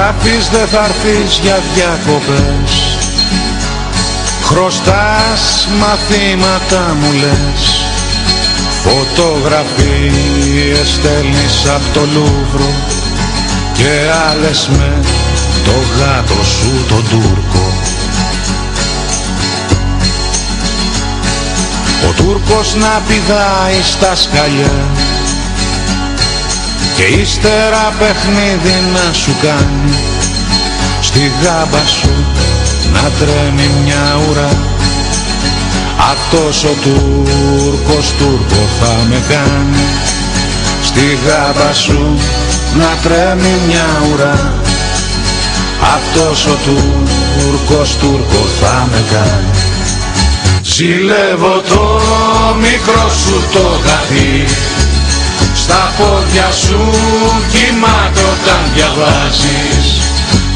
γράφεις δεν θα έρθεις για διακοπές, χρωστάς μαθήματα μου λες, φωτογραφίες στέλνεις απ' το Λούβρο και άλλες με το γάτο σου τον Τούρκο. Ο Τούρκος να πηδάει στα σκαλιά και ύστερα παιχνίδι να σου κάνει, στη γάμπα σου να τρέμει μια ουρά. Αυτός ο Τούρκος Τούρκο θα με κάνει, στη γάμπα σου να τρέμει μια ουρά. Αυτός ο Τούρκος Τούρκο θα με κάνει. Ζηλεύω το μικρό σου το γατί, στα πόδια σου κοιμάται όταν διαβάζεις.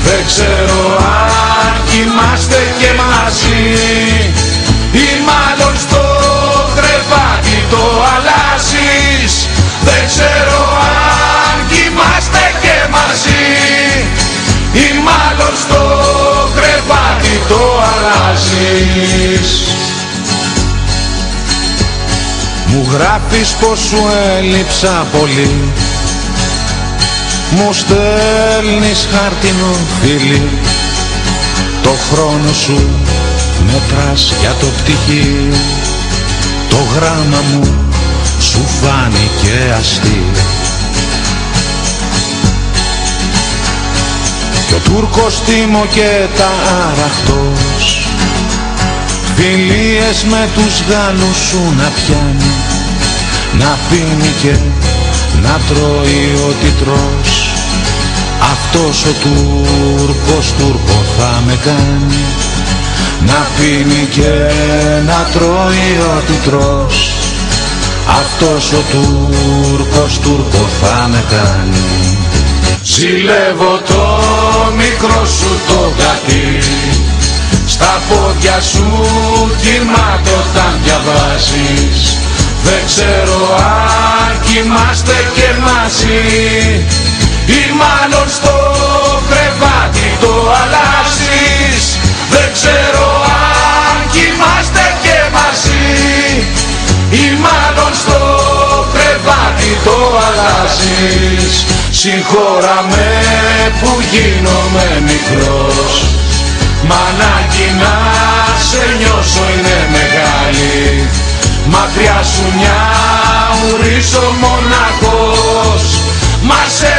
Δεν ξέρω αν κοιμάστε και μαζί ή μάλλον στο κρεβάτι το αλλάζεις. Δεν ξέρω αν κοιμάστε και μαζί ή μάλλον στο κρεβάτι το αλλάζεις. Μου γράφεις πως σου έλειψα πολύ, μου στέλνεις χάρτινο φίλι, το χρόνο σου μετράς για το πτυχίο, το γράμμα μου σου φάνηκε αστείο. Κι ο Τούρκος τίμω και τα αραχτός, φιλίες με τους Γάλλους σου να πιάνει, να πίνει και να τρώει ό,τι τρως. Αυτός ο Τούρκος Τούρκο θα με κάνει, να πίνει και να τρώει ό,τι τρως. Αυτός ο Τούρκος Τούρκο θα με κάνει. Ζηλεύω το μικρό σου το γατί, στα πόδια σου κοιμάται όταν διαβάζεις. Δεν ξέρω αν κοιμάστε και μαζί ή μάλλον στο κρεβάτι το αλλάζεις. Δεν ξέρω αν κοιμάστε και μαζί ή μάλλον στο κρεβάτι το αλλάζεις. Συγχώρα με που γίνομαι μικρός, μ' ανάγκη να σε νιώσω είναι μεγάλη. Μακριά σου μια ουρίσω μοναχός, μα σε